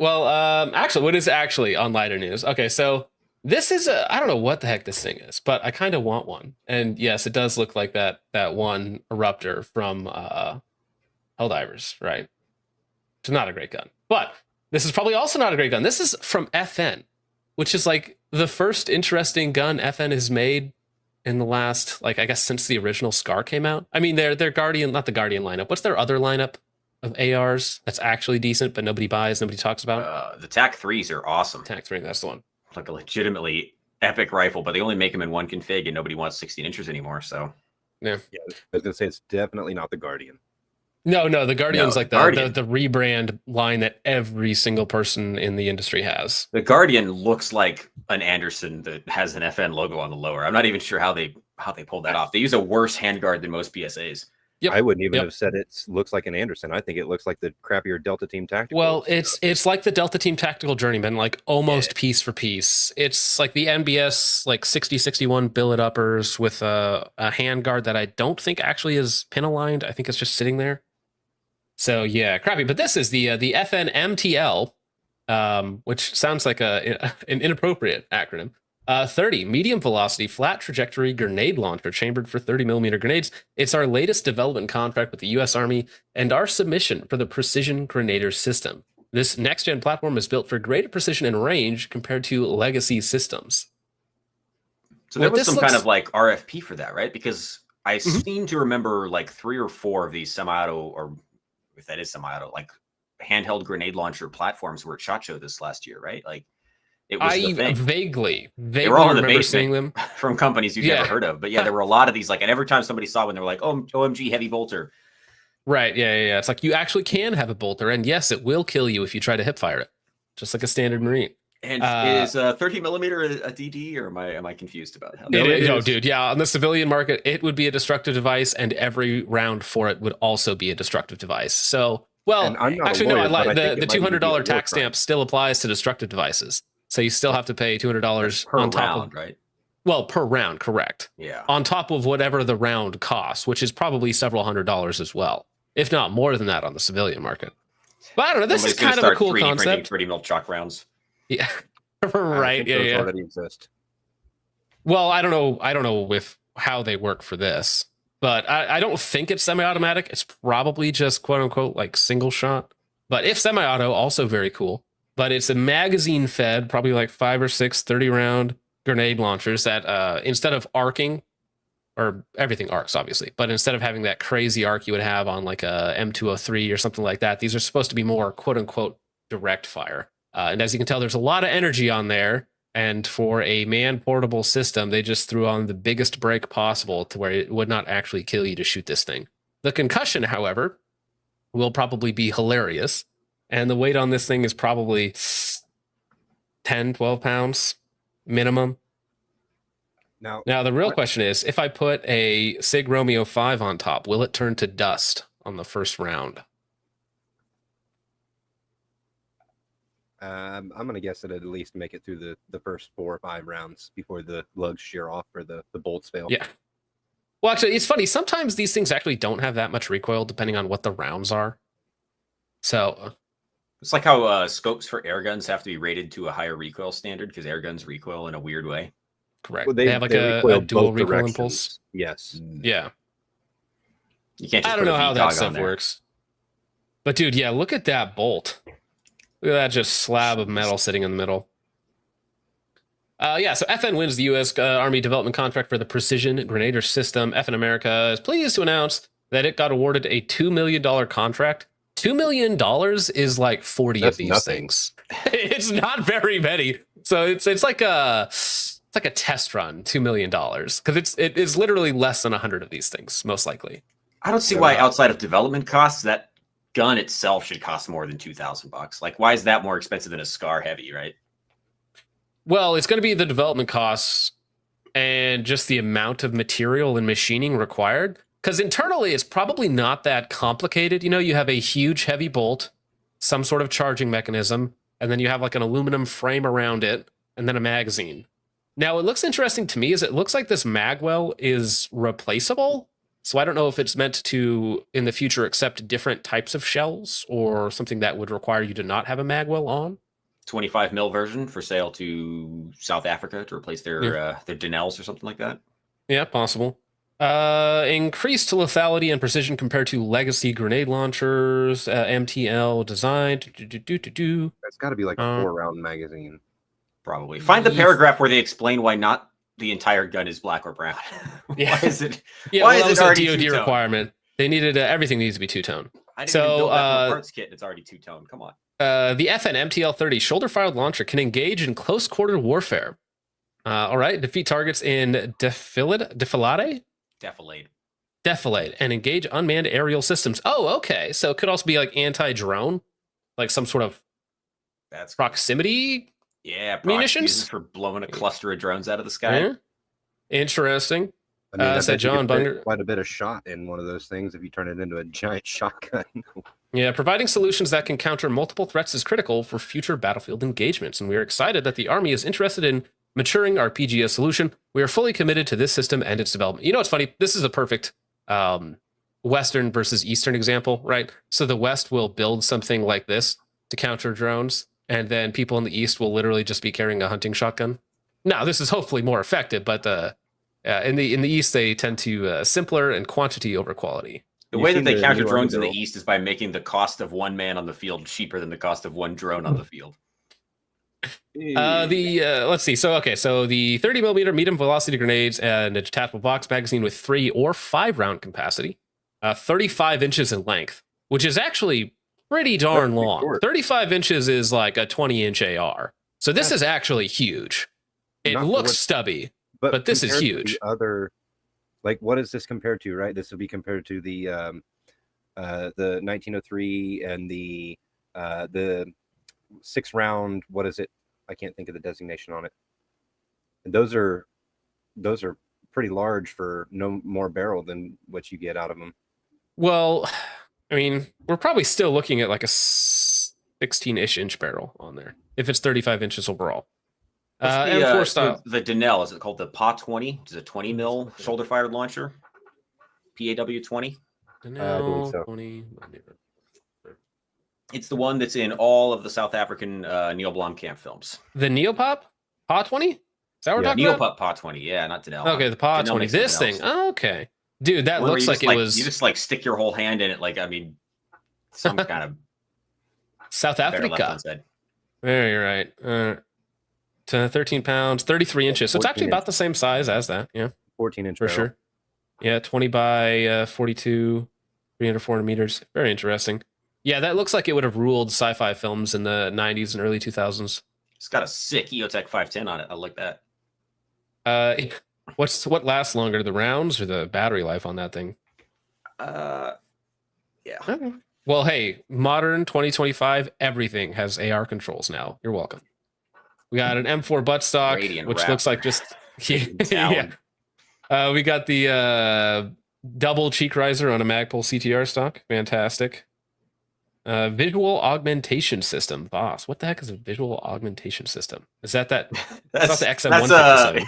Well, actually, what is actually on lighter news? Okay, so this is I don't know what the heck this thing is, but I kind of want one. And yes, it does look like that one eruptor from Helldivers, right? It's not a great gun. But this is probably also not a great gun. This is from FN, which is like the first interesting gun FN has made in the last, like, I guess since the original Scar came out. I mean, their Guardian, not the Guardian lineup. What's their other lineup of ARs that's actually decent, but nobody buys, nobody talks about? The TAC 3s are awesome. TAC 3, that's the one. Like a legitimately epic rifle, but they only make them in one config and nobody wants 16 inches anymore. So yeah, I was gonna say it's definitely not the Guardian. No, the Guardian's No, like Guardian. the rebrand line that every single person in the industry has. The Guardian looks like an Anderson that has an FN logo on the lower. I'm not even sure how they pulled that off. They use a worse handguard than most PSAs. Yep. I wouldn't even have said it looks like an Anderson. I think it looks like the crappier Delta Team Tactical. Well, it's like the Delta Team Tactical Journeyman, like almost piece for piece. It's like the NBS like 6061 billet uppers with a handguard that I don't think actually is pin aligned. I think it's just sitting there. So yeah, crappy. But this is the FN MTL, which sounds like an inappropriate acronym. 30 medium velocity flat trajectory grenade launcher chambered for 30mm grenades. It's our latest development contract with the U.S. Army and our submission for the Precision Grenader system. This next-gen platform is built for greater precision and range compared to legacy systems. So there was some kind of like RFP for that, right? Because I seem to remember like 3 or 4 of these semi-auto, or if that is semi-auto, like handheld grenade launcher platforms were at SHOT Show this last year, right? Like it was the thing. Vaguely they were all in the basement seeing them from companies you've never heard of. But yeah, there were a lot of these, like, and every time somebody saw one, they were like, "Oh, OMG, heavy bolter." Right? Yeah. It's like you actually can have a bolter, and yes, it will kill you if you try to hip fire it, just like a standard Marine. And is 30mm a DD, or am I confused about how? No, dude. Yeah, on the civilian market, it would be a destructive device, and every round for it would also be a destructive device. So, well, actually, no. The $200 tax stamp still applies to destructive devices. So you still have to pay $200 on top round, right? Well, per round, correct. Yeah. On top of whatever the round costs, which is probably several $100s as well, if not more than that on the civilian market. But I don't know. This is kind of a cool concept. 3D mil chalk rounds. Yeah. Right. Yeah. Already exist. Well, I don't know with how they work for this, but I don't think it's semi-automatic. It's probably just quote unquote like single shot. But if semi-auto, also very cool. But it's a magazine fed, probably like 5 or 6 30-round grenade launchers that instead of arcing, or everything arcs obviously, but instead of having that crazy arc you would have on like a M203 or something like that, these are supposed to be more quote unquote direct fire. And as you can tell, there's a lot of energy on there. And for a man-portable system, they just threw on the biggest brake possible to where it would not actually kill you to shoot this thing. The concussion, however, will probably be hilarious. And the weight on this thing is probably 10, 12 pounds minimum. Now the real question is, if I put a SIG Romeo 5 on top, will it turn to dust on the first round? I'm going to guess that at least make it through the first 4 or 5 rounds before the lugs shear off or the bolts fail. Yeah. Well, actually, it's funny. Sometimes these things actually don't have that much recoil depending on what the rounds are. So it's like how scopes for air guns have to be rated to a higher recoil standard because air guns recoil in a weird way. Correct. Well, they have like a dual recoil impulse. Yes. Yeah. You can't just I don't know how that stuff works. But dude, yeah, look at that bolt. Look at that just slab of metal sitting in the middle. So FN wins the U.S. Army development contract for the Precision Grenader system. FN America is pleased to announce that it got awarded a $2 million contract. $2 million is like 40 of these things. It's not very many. So it's like a test run, $2 million, because it is literally less than 100 of these things, most likely. I don't see why outside of development costs that gun itself should cost more than $2,000. Like, why is that more expensive than a Scar Heavy, right? Well, it's going to be the development costs and just the amount of material and machining required. Because internally, it's probably not that complicated. You know, you have a huge heavy bolt, some sort of charging mechanism, and then you have like an aluminum frame around it, and then a magazine. Now, what looks interesting to me is it looks like this magwell is replaceable. So I don't know if it's meant to, in the future, accept different types of shells or something that would require you to not have a magwell on. 25 mil version for sale to South Africa to replace their Denels or something like that. Yeah, possible. Increased lethality and precision compared to legacy grenade launchers. MTL design. That's got to be like a 4-round magazine. Probably. Find the paragraph where they explain why not the entire gun is black or brown. Yeah. Why is it? Yeah, why well, is that it was a already DoD two-tone? requirement. They needed everything needs to be two-tone. I didn't even build that from a parts kit. And it's already two-tone. Come on. The FN MTL-30 shoulder-fired launcher can engage in close-quarter warfare. All right, defeat targets in defilade, and engage unmanned aerial systems. Oh, okay. So it could also be like anti-drone, like some sort of proximity. Yeah, munitions for blowing a cluster of drones out of the sky. Yeah. Interesting. I mean, I said bet you John could fit Bunger. quite a bit of shot in one of those things if you turn it into a giant shotgun. Yeah, providing solutions that can counter multiple threats is critical for future battlefield engagements, and we are excited that the Army is interested in maturing our PGS solution. We are fully committed to this system and its development. You know, it's funny. This is a perfect Western versus Eastern example, right? So the West will build something like this to counter drones, and then people in the East will literally just be carrying a hunting shotgun. Now, this is hopefully more effective, but in the East, they tend to simpler and quantity over quality. The way that they counter drones in the East is by making the cost of one man on the field cheaper than the cost of one drone on the field. Let's see. So the 30 millimeter medium velocity grenades and a detachable box magazine with 3 or 5 round capacity, 35 inches in length, which is actually pretty darn long. Short. 35 inches is like a 20-inch AR. So this is actually huge. It looks stubby, but this is huge. Other, like, what is this compared to? Right, this would be compared to the 1903 and the 6-round. What is it? I can't think of the designation on it. And those are pretty large for no more barrel than what you get out of them. Well, I mean, we're probably still looking at like a 16-ish inch barrel on there if it's 35 inches overall. M4 style. The Denel, is it called the PA-20? Is it a 20 mil shoulder fired launcher? PAW-20? Denel, so. 20. It's the one that's in all of the South African Neil Blomkamp films. The Neopop? PA-20? Is that what we're talking about? Neopop PA-20, yeah, not Denel. Okay, the PA-20. This thing. Oh, okay. Dude, that looks like it was... You just like stick your whole hand in it, like, I mean, some kind of... South Africa. Very right. 13 pounds, 33 inches. So it's actually about the same size as that. Yeah. 14-inch for sure. Yeah, 20 by 42, 300, 400 meters. Very interesting. Yeah, that looks like it would have ruled sci-fi films in the 90s and early 2000s. It's got a sick EOTech 510 on it. I like that. What lasts longer, the rounds or the battery life on that thing? Yeah. Okay. Well, hey, modern 2025, everything has AR controls now. You're welcome. We got an M4 buttstock, which looks like just yeah. We got the double cheek riser on a Magpul CTR stock. Fantastic. Visual augmentation system. Boss, what the heck is a visual augmentation system? Is that that's not the XM157?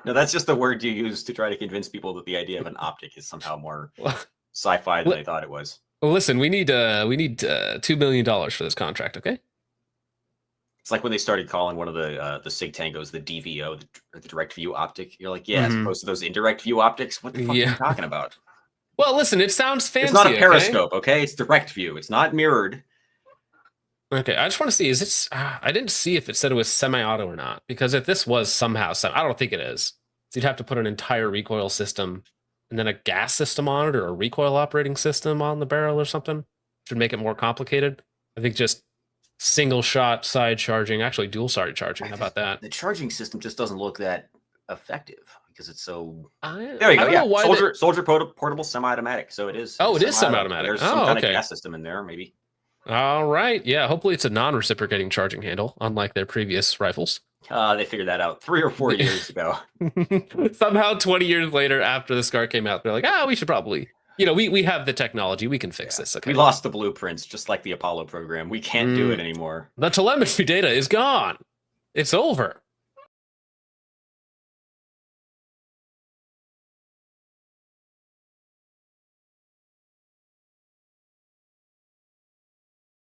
No, that's just the word you use to try to convince people that the idea of an optic is somehow more sci-fi than they thought it was. Well, listen, we need $2 million for this contract, okay? It's like when they started calling one of the SIG Tangos the DVO, the direct view optic. You're like, yeah, as opposed to those indirect view optics. What the fuck are you talking about? Well, listen, it sounds fancy. It's not a periscope, okay? It's direct view. It's not mirrored. Okay, I just want to see, is it... I didn't see if it said it was semi-auto or not, because if this was somehow... I don't think it is. So you'd have to put an entire recoil system and then a gas system on it or a recoil operating system on the barrel or something. Should make it more complicated. I think just single shot side charging, actually dual side charging. How about that? The charging system just doesn't look that effective because it's so... there you go. Yeah. Soldier portable semi-automatic. So it is. Oh, it is semi-automatic. There's some kind of gas system in there, maybe. All right. Yeah. Hopefully it's a non-reciprocating charging handle, unlike their previous rifles. They figured that out 3 or 4 years ago. Somehow 20 years later, after the SCAR came out, they're like, we should probably... we have the technology. We can fix this. Okay. We lost the blueprints, just like the Apollo program. We can't do it anymore. The telemetry data is gone. It's over.